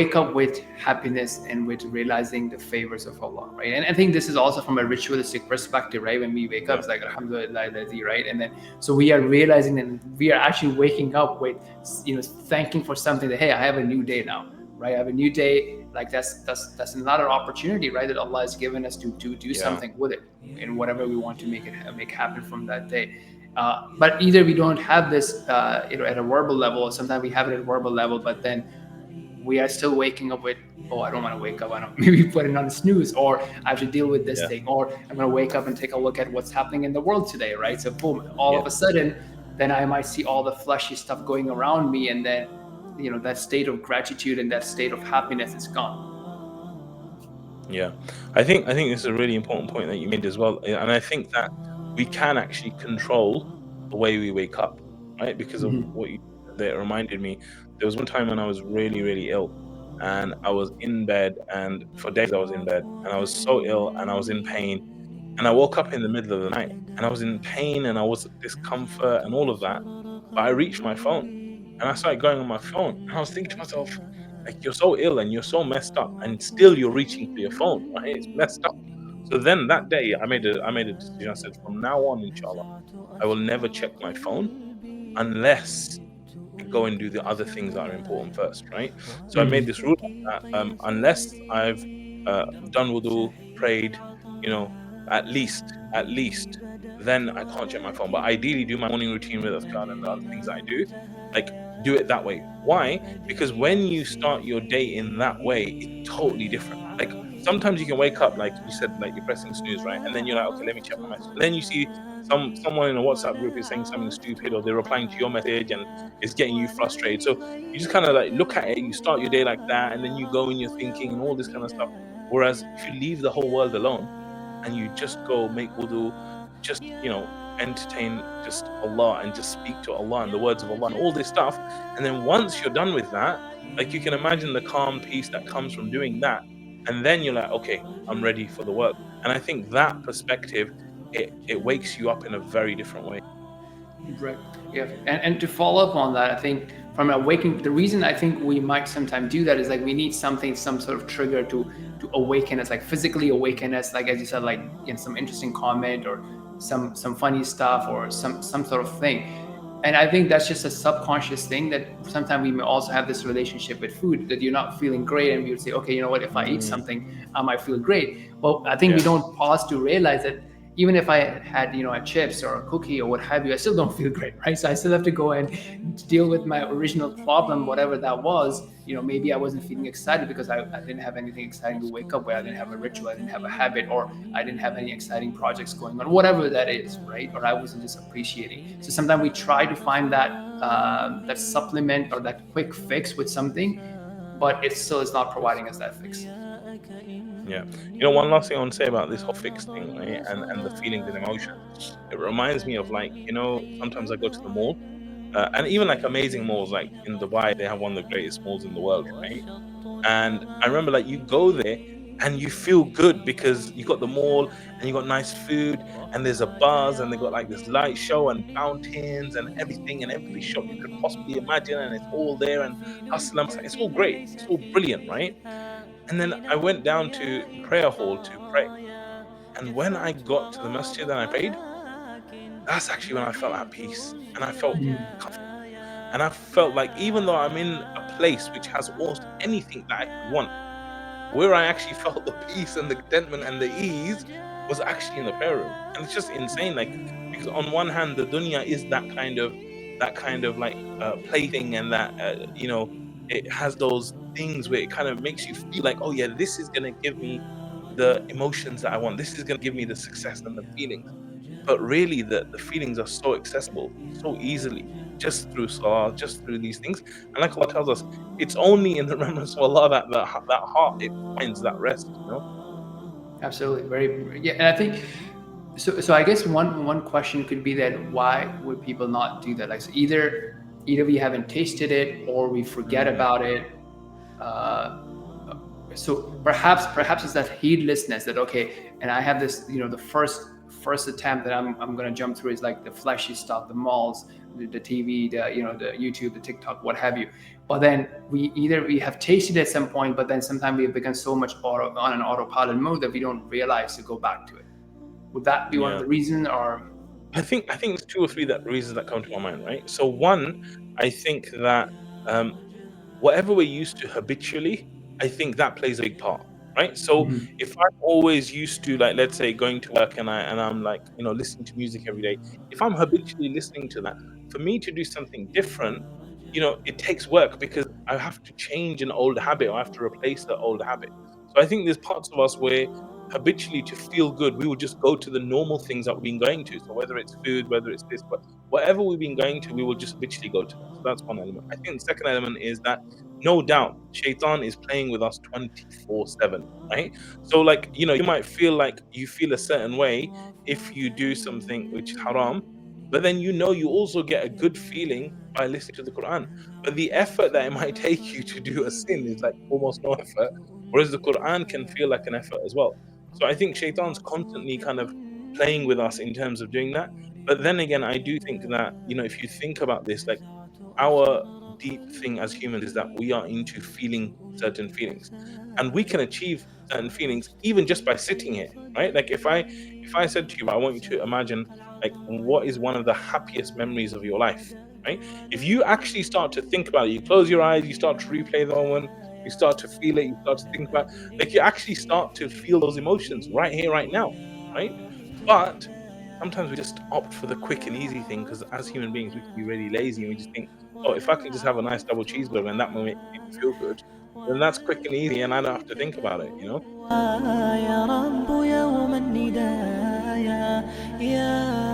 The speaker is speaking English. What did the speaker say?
wake up with happiness and with realizing the favors of Allah, right? And I think this is also from a ritualistic perspective, right? When we wake up, Yeah. it's like Alhamdulillah, right? And then so we are realizing that we are actually waking up with, thanking for something that, hey, I have a new day now, right? I have a new day. Like that's another opportunity, right? That Allah has given us to do Yeah. something with it, and whatever we want to make happen from that day. But either we don't have this, at a verbal level, or sometimes we have it at a verbal level, but then we are still waking up with, oh, I don't want to wake up, I don't, maybe put it on snooze, or I have to deal with this Yeah. thing, or I'm going to wake up and take a look at what's happening in the world today, right? So boom, all Yeah. of a sudden, then I might see all the fleshy stuff going around me, and then that state of gratitude and that state of happiness is gone. Yeah. I think this is a really important point that you made as well. And I think that we can actually control the way we wake up, right? Because of Mm-hmm. what you said there, it reminded me there was one time when I was really, really ill, and I was in bed, and for days I was in bed, and I was so ill and I was in pain. And I woke up in the middle of the night and I was in pain and I was discomfort and all of that. But I reached my phone and I started going on my phone and I was thinking to myself, like, you're so ill and you're so messed up and still you're reaching for your phone, right? It's messed up. So then that day I made a decision. I said, from now on, inshallah, I will never check my phone unless I go and do the other things that are important first, right? So I made this rule that unless I've done wudu, prayed, you know, at least, then I can't check my phone. But ideally, do my morning routine with azkar and the other things that I do, like do it that way. Why? Because when you start your day in that way, it's totally different. Like sometimes you can wake up, like you said, like you're pressing snooze, right? And then you're like, okay, let me check my message. And then you see someone in a WhatsApp group is saying something stupid, or they're replying to your message, and it's getting you frustrated. So you just kind of like look at it, you start your day like that, and then you go in your thinking and all this kind of stuff. Whereas if you leave the whole world alone and you just go make wudu, just entertain just Allah and just speak to Allah and the words of Allah and all this stuff, and then once you're done with that, like you can imagine the calm peace that comes from doing that, and then you're like, okay, I'm ready for the work. And I think that perspective, it wakes you up in a very different way. Right. Yeah. And to follow up on that, I think from awakening, the reason I think we might sometimes do that is like we need something, some sort of trigger to awaken us, like physically awaken us, like as you said, like some interesting comment, or some funny stuff, or some sort of thing. And I think that's just a subconscious thing that sometimes we may also have this relationship with food, that you're not feeling great, and we would say, okay, you know what, if I eat Mm, something, I might feel great. Well, I think we yeah. don't pause to realize that even if I had, a chips or a cookie or what have you, I still don't feel great, right? So I still have to go and deal with my original problem, whatever that was. Maybe I wasn't feeling excited because I didn't have anything exciting to wake up with. I didn't have a ritual, I didn't have a habit, or I didn't have any exciting projects going on, whatever that is, right? Or I wasn't just appreciating. So sometimes we try to find that supplement or that quick fix with something, but it still is not providing us that fix. Yeah. One last thing I want to say about this whole fix thing, right? And the feelings and emotions. It reminds me of, like, sometimes I go to the mall, and even like amazing malls, like in Dubai, they have one of the greatest malls in the world, right? And I remember, like, you go there and you feel good because you got the mall and you got nice food and there's a buzz and they got like this light show and fountains and everything and every shop you could possibly imagine, and it's all there, and hustle and bustle. It's all great. It's all brilliant, right? And then I went down to the prayer hall to pray. And when I got to the masjid and I prayed, that's actually when I felt at peace and I felt comfortable. And I felt like, even though I'm in a place which has almost anything that I could want, where I actually felt the peace and the contentment and the ease was actually in the prayer room. And it's just insane, like, because on one hand, the dunya is that kind of like plaything, and that it has those things where it kind of makes you feel like, oh yeah, this is gonna give me the emotions that I want. This is gonna give me the success and the feelings. But really, the feelings are so accessible so easily, just through salah, just through these things. And like Allah tells us, it's only in the remembrance of Allah that heart, it finds that rest. Absolutely, very, yeah. And I think so. So I guess one question could be that why would people not do that? Like, so either we haven't tasted it, or we forget Mm, about it. Uh, so perhaps it's that heedlessness, that okay, and I have this, the first first attempt that I'm gonna jump through is like the fleshy stuff, the malls, the TV, the YouTube, the TikTok, what have you. But then we have tasted it at some point, but then sometimes we have become so much on an autopilot mode that we don't realize to go back to it. Would that be one of Yeah. the reasons, or? I think there's two or three that reasons that come to my mind, right? So one, I think that um, whatever we're used to habitually, I think that plays a big part, right? So Mhm. if I'm always used to, like, let's say going to work and I'm like, listening to music every day, if I'm habitually listening to that, for me to do something different, it takes work because I have to change an old habit or I have to replace that old habit. So I think there's parts of us where habitually to feel good, we will just go to the normal things that we've been going to. So whether it's food, whether it's this, but whatever we've been going to, we will just habitually go to that. So that's one element. I think the second element is that no doubt shaitan is playing with us 24/7, right? So like, you might feel like you feel a certain way if you do something which is haram, but then you also get a good feeling by listening to the Quran. But the effort that it might take you to do a sin is like almost no effort, whereas the Quran can feel like an effort as well. So I think shaitan's constantly kind of playing with us in terms of doing that. But then again, I do think that, if you think about this, like, our deep thing as humans is that we are into feeling certain feelings, and we can achieve certain feelings even just by sitting here, right? Like, if I said to you, I want you to imagine, like, what is one of the happiest memories of your life, right? If you actually start to think about it, you close your eyes, you start to replay the moment, you start to feel it, you start to think about, like, you actually start to feel those emotions right here, right now, right? But sometimes we just opt for the quick and easy thing because as human beings, we can be really lazy and we just think, oh, if I can just have a nice double cheeseburger and that will make me feel good, then that's quick and easy and I don't have to think about it, you know? يا رب يوم الندايا يا